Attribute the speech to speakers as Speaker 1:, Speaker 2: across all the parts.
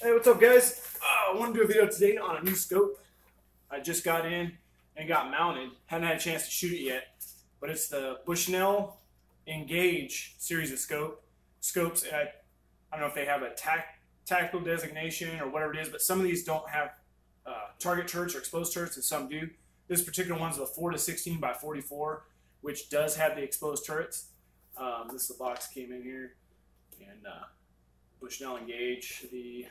Speaker 1: Hey, what's up, guys? I want to do a video today on a new scope. I just got in and got mounted. Haven't had a chance to shoot it yet, but it's the Bushnell Engage series of scopes. I don't know if they have a tactical designation or whatever it is, but some of these don't have target turrets or exposed turrets, and some do. This particular one's the 4x16x44, which does have the exposed turrets. This is the box that came in here, and Bushnell Engage. The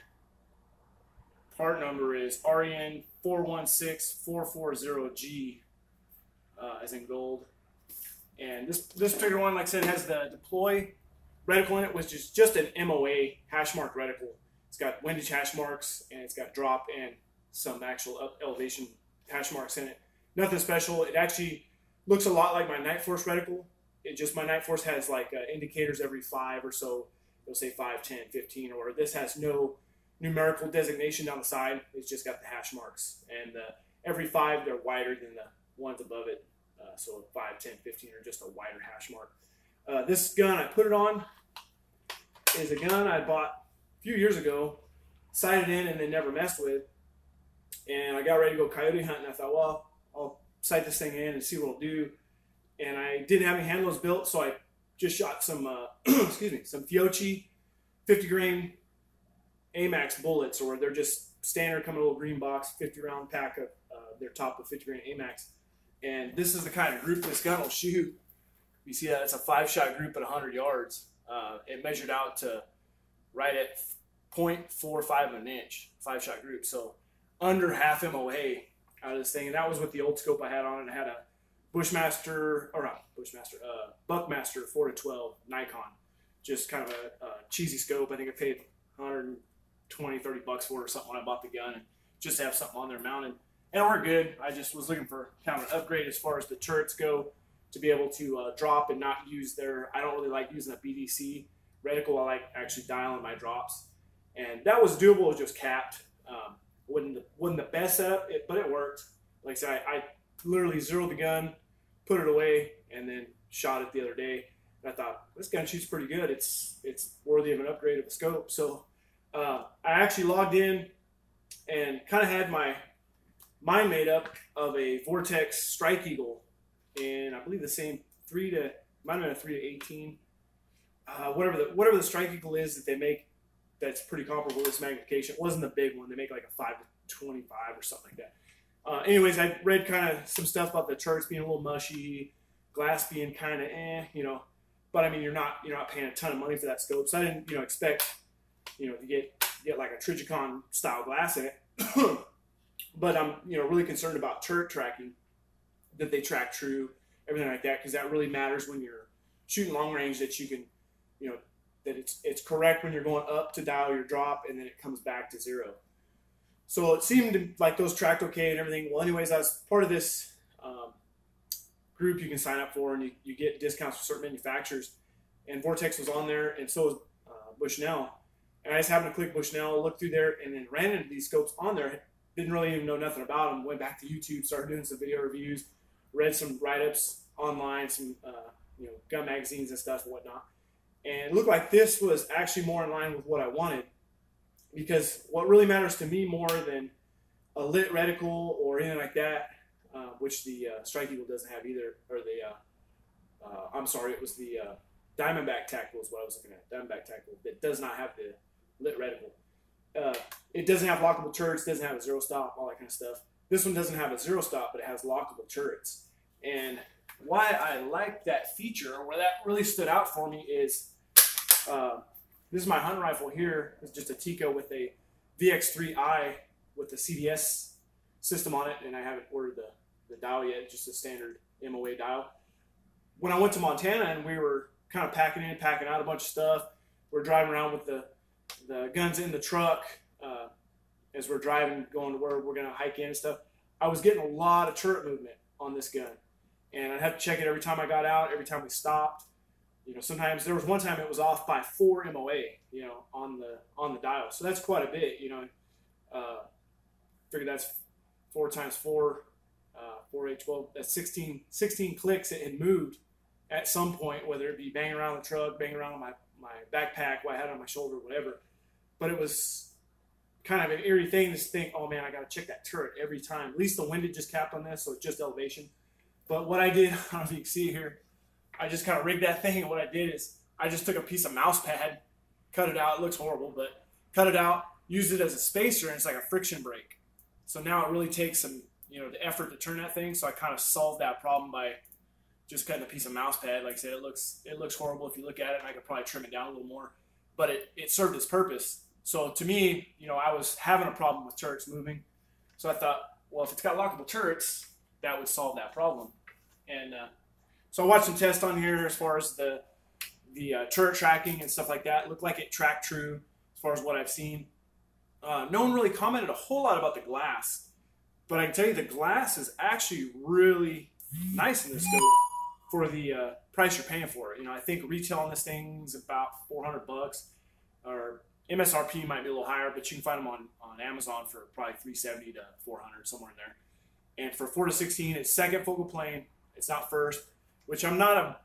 Speaker 1: part number is REN 416-440G, as in gold. And this particular one, like I said, has the deploy reticle in it, which is just an MOA hash mark reticle. It's got windage hash marks, and it's got drop and some actual elevation hash marks in it. Nothing special. It actually looks a lot like my Night Force reticle. My Night Force has like indicators every 5 or so. It'll say 5, 10, 15, or this has no numerical designation down the side. It's just got the hash marks, and every 5 they're wider than the ones above it. So 5, 10, 15 are just a wider hash mark. This gun I put it on is a gun I bought a few years ago, sighted in and then never messed with. And I got ready to go coyote hunting. I thought, well, I'll sight this thing in and see what it'll do. And I didn't have any handles built, so I just shot some excuse me, some Fiochi 50 grain AMAX bullets, or they're just standard, come in a little green box, 50 round pack of their top of 50 grain AMAX. And this is the kind of group this gun will shoot. You see that it's a 5-shot group at 100 yards. It measured out to right at 0.45 of an inch, 5-shot group. So under half MOA out of this thing. And that was with the old scope I had on it. I had a Buckmaster 4-12 Nikon. Just kind of a cheesy scope. I think I paid 120, 30 bucks for it or something when I bought the gun, and just to have something on there mounted. And it worked good. I just was looking for kind of an upgrade as far as the turrets go, to be able to drop and not use I don't really like using a BDC reticle. I like actually dialing my drops. And that was doable. It was just capped. Wasn't the best setup, but it worked. Like I said, I literally zeroed the gun, put it away, and then shot it the other day. And I thought, this gun shoots pretty good. It's worthy of an upgrade of the scope. So I actually logged in and kind of had my mind made up of a Vortex Strike Eagle, and I believe the same might have been a 3 to 18. Whatever the Strike Eagle is that they make, that's pretty comparable to this magnification. It wasn't the big one. They make like a 5 to 25 or something like that. Anyways, I read kind of some stuff about the turrets being a little mushy, glass being kind of but I mean, you're not paying a ton of money for that scope, so I didn't expect to get like a Trigicon style glass in it. But I'm really concerned about turret tracking, that they track true, everything like that, because that really matters when you're shooting long range, that you can that it's correct when you're going up to dial your drop, and then it comes back to 0. So it seemed like those tracked okay and everything. Well, anyways, I was part of this group you can sign up for, and you get discounts for certain manufacturers. And Vortex was on there, and so was Bushnell. And I just happened to click Bushnell, look through there, and then ran into these scopes on there. Didn't really even know nothing about them. Went back to YouTube, started doing some video reviews, read some write-ups online, some gun magazines and stuff and whatnot. And it looked like this was actually more in line with what I wanted, because what really matters to me more than a lit reticle or anything like that, which the Strike Eagle doesn't have either, or the I'm sorry, it was the Diamondback Tactical is what I was looking at. Diamondback Tactical that does not have the lit reticle. It doesn't have lockable turrets, doesn't have a 0 stop, all that kind of stuff. This one doesn't have a 0 stop, but it has lockable turrets. And why I like that feature, or where that really stood out for me, is this is my hunting rifle here. It's just a Tico with a VX3i with the CDS system on it, and I haven't ordered the dial yet. It's just a standard MOA dial. When I went to Montana and we were kind of packing out a bunch of stuff, we're driving around with the guns in the truck as we're driving, going to where we're going to hike in and stuff. I was getting a lot of turret movement on this gun, and I'd have to check it every time I got out, every time we stopped. Sometimes there was one time it was off by 4 MOA, on the dial. So that's quite a bit, figure that's 4 times 4, 4/8-12. That's 16 clicks it had moved at some point, whether it be banging around the truck, banging around on my backpack, what I had on my shoulder, whatever. But it was kind of an eerie thing to think, oh man, I got to check that turret every time. At least the windage just capped on this, so it's just elevation. But what I did, I don't know if you can see here, I just kind of rigged that thing, and what I did is I just took a piece of mouse pad, cut it out. It looks horrible, but cut it out, used it as a spacer, and it's like a friction brake. So now it really takes some, the effort to turn that thing. So I kind of solved that problem by just cutting a piece of mouse pad. Like I said, it looks horrible if you look at it, and I could probably trim it down a little more, but it served its purpose. So to me, I was having a problem with turrets moving. So I thought, well, if it's got lockable turrets, that would solve that problem. And so I watched some tests on here as far as the turret tracking and stuff like that. It looked like it tracked true as far as what I've seen. No one really commented a whole lot about the glass, but I can tell you the glass is actually really nice in this scope for the price you're paying for it. I think retail on this thing's about $400, or MSRP might be a little higher, but you can find them on Amazon for probably $370 to $400, somewhere in there. And for 4-16, it's second focal plane. It's not first, which I'm not a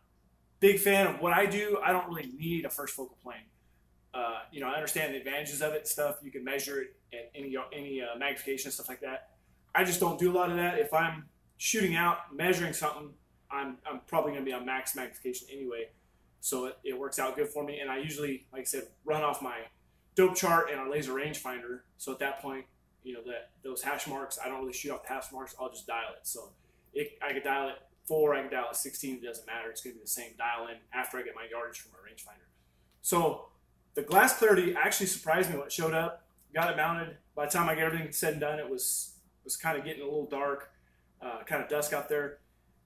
Speaker 1: big fan of. What I do, I don't really need a first focal plane. I understand the advantages of it and stuff. You can measure it at any magnification and stuff like that. I just don't do a lot of that. If I'm shooting out, measuring something, I'm probably going to be on max magnification anyway. So it works out good for me. And I usually, like I said, run off my dope chart and our laser rangefinder. So at that point, those hash marks, I don't really shoot off the hash marks. I'll just dial it. So I could dial it 4, I can dial it 16. It doesn't matter. It's going to be the same dial in after I get my yardage from my rangefinder. So the glass clarity actually surprised me when it showed up. Got it mounted. By the time I got everything said and done, it was kind of getting a little dark, kind of dusk out there.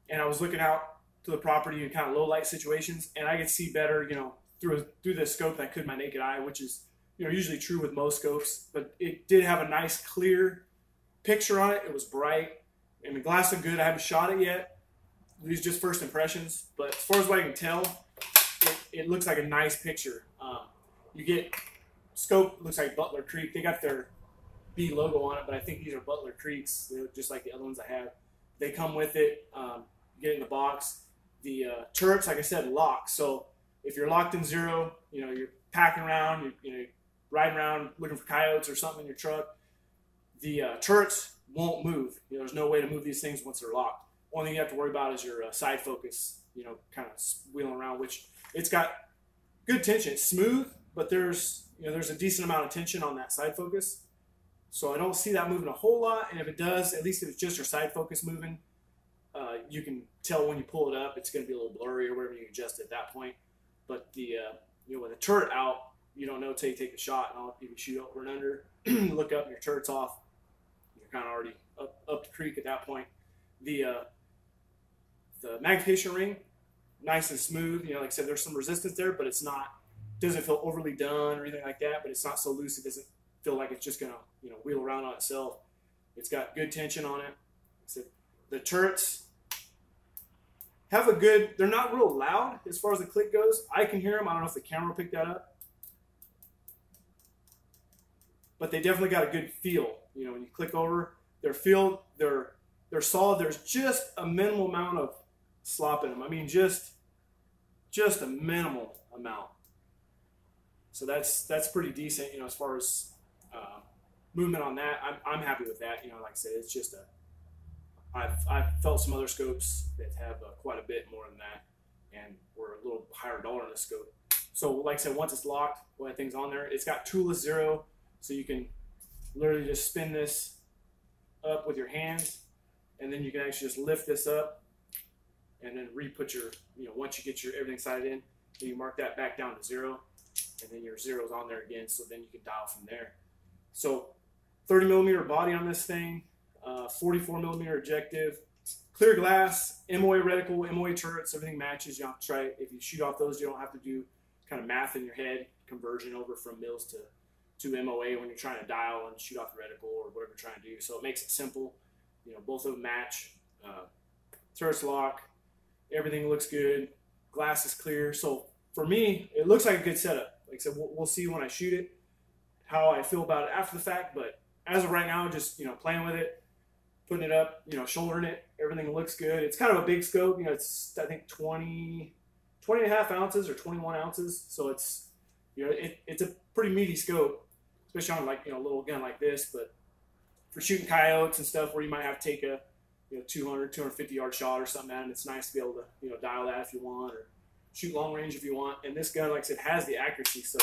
Speaker 1: And I was looking out to the property in kind of low light situations, and I could see better, through the scope than I could my naked eye, which is, usually true with most scopes. But it did have a nice clear picture on it. It was bright, and the glass looked good. I haven't shot it yet. These are just first impressions, but as far as what I can tell, it looks like a nice picture. You get scope, looks like Butler Creek. They got their B logo on it, but I think these are Butler Creeks. They're just like the other ones I have. They come with it. You get it in the box. The turrets, like I said, lock. So if you're locked in 0, you're packing around, you're riding around looking for coyotes or something in your truck, the turrets won't move. There's no way to move these things once they're locked. Only thing you have to worry about is your side focus, kind of wheeling around, which it's got good tension. It's smooth, but there's a decent amount of tension on that side focus. So I don't see that moving a whole lot. And if it does, at least if it's just your side focus moving, you can tell when you pull it up, it's going to be a little blurry or whatever. You can adjust it at that point. But with the turret out, you don't know until you take the shot. And you can shoot over and under, look up, and your turret's off. You're kind of already up the creek at that point. The magnification ring, nice and smooth. Like I said, there's some resistance there, but it's not, doesn't feel overly done or anything like that. But it's not so loose it doesn't feel like it's just gonna wheel around on itself. It's got good tension on it. So the turrets have a good, they're not real loud as far as the click goes. I can hear them. I don't know if the camera picked that up, but they definitely got a good feel. When you click over, they're solid. There's just a minimal amount of slop in them. I mean, just a minimal amount. So that's pretty decent, as far as movement on that. I'm happy with that. Like I said, it's just I've felt some other scopes that have quite a bit more than that, and we're a little higher dollar in this scope. So like I said, once it's locked, when thing's on there, it's got toolless 0, so you can literally just spin this up with your hands, and then you can actually just lift this up and then re-put your, once you get your everything sighted in, then you mark that back down to 0, and then your 0's on there again, so then you can dial from there. So 30 millimeter body on this thing, 44 millimeter objective, clear glass, MOA reticle, MOA turrets, everything matches. You don't have to try, if you shoot off those, you don't have to do kind of math in your head, conversion over from mils to MOA when you're trying to dial and shoot off the reticle or whatever you're trying to do. So it makes it simple. Both of them match. Turrets lock. Everything looks good. Glass is clear. So for me, it looks like a good setup. Like I said, we'll see when I shoot it how I feel about it after the fact. But as of right now, just playing with it, putting it up, shouldering it, everything looks good. It's kind of a big scope. It's I think 20 and a half ounces or 21 ounces. So it's it's a pretty meaty scope. especially on like, you know, a little gun like this. But for shooting coyotes and stuff where you might have to take a, you know, 200, 250 yard shot or something at it, it's nice to be able to, you know, dial that if you want, or shoot long range if you want. And this gun, like I said, has the accuracy, so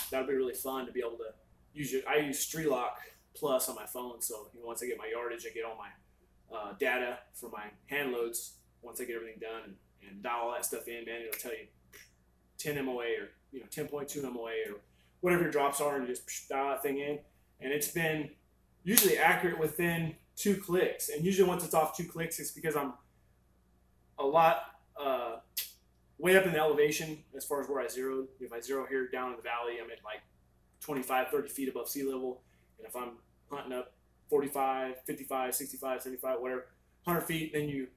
Speaker 1: that'll be really fun to be able to use it. I use Street Lock Plus on my phone, so you know, once I get my yardage, I get all my data for my hand loads. Once I get everything done and dial all that stuff in, man, it'll tell you 10 MOA or, you know, 10.2 MOA or whatever your drops are, and you just dial that thing in. And it's been usually accurate within 2 clicks. And usually once it's off 2 clicks, it's because I'm a lot way up in the elevation as far as where I zeroed. If I zero here down in the valley, I'm at like 25, 30 feet above sea level. And if I'm hunting up 45, 55, 65, 75, whatever, 100 feet, then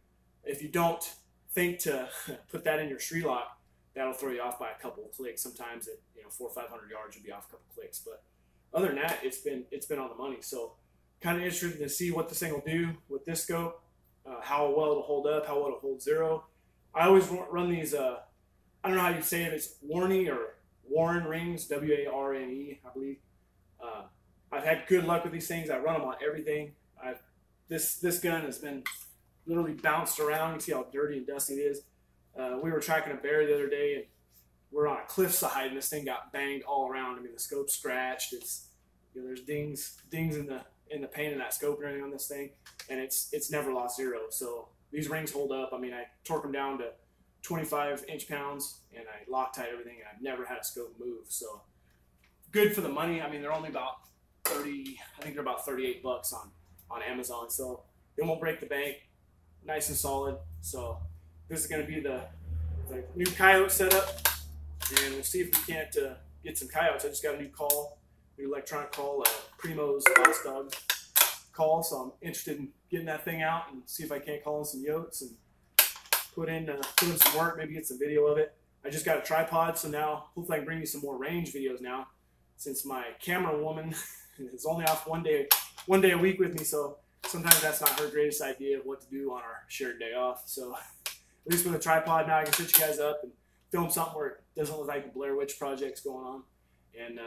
Speaker 1: if you don't think to put that in your Street Lock, that'll throw you off by a couple of clicks. Sometimes at, you know, 400 or 500 yards, you'll be off a couple of clicks. But other than that, it's been on the money. So kind of interested to see what this thing will do with this scope, how well it'll hold up, how well it'll hold zero. I always run these, I don't know how you say it, it's Warney or Warren rings, W-A-R-N-E, I believe. I've had good luck with these things. I run them on everything. This gun has been literally bounced around. You can see how dirty and dusty it is. We were tracking a bear the other day, and we're on a cliffside, and this thing got banged all around. I mean, the scope's scratched. It's, you know, there's dings in the pane of that scope and everything on this thing, and it's never lost zero. So these rings hold up. I mean, I torque them down to 25 inch-pounds, and I Loctite everything, and I've never had a scope move. So good for the money. I mean, they're only about 30. I think they're about $38 on Amazon. So they won't break the bank. Nice and solid. So this is going to be the new coyote setup, and we'll see if we can't get some coyotes. I just got a new electronic call, Primo's Boss Dog call, so I'm interested in getting that thing out and see if I can't call in some yotes and put in some work, maybe get some video of it. I just got a tripod, so now hopefully I can bring you some more range videos now, since my camera woman is only off one day a week with me, so sometimes that's not her greatest idea of what to do on our shared day off. So at least with a tripod now, I can set you guys up and film something where it doesn't look like the Blair Witch Project's going on. And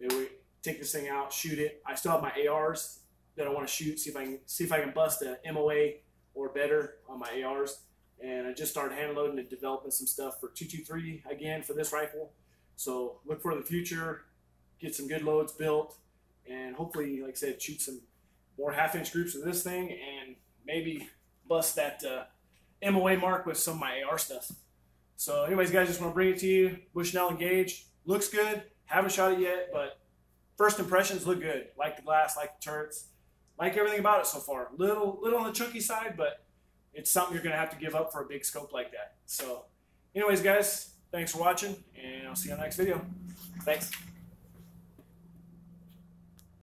Speaker 1: maybe we take this thing out, shoot it. I still have my ARs that I want to shoot, see if I can bust a MOA or better on my ARs. And I just started hand loading and developing some stuff for 223 again for this rifle. So look for the future, get some good loads built, and hopefully, like I said, shoot some more half-inch groups of this thing, and maybe bust that MOA mark with some of my AR stuff. So anyways, guys, just want to bring it to you. Bushnell Engage. Looks good. Haven't shot it yet, but first impressions look good. Like the glass, like the turrets, like everything about it so far. Little on the chunky side, but it's something you're going to have to give up for a big scope like that. So anyways, guys, thanks for watching, and I'll see you on the next video. Thanks.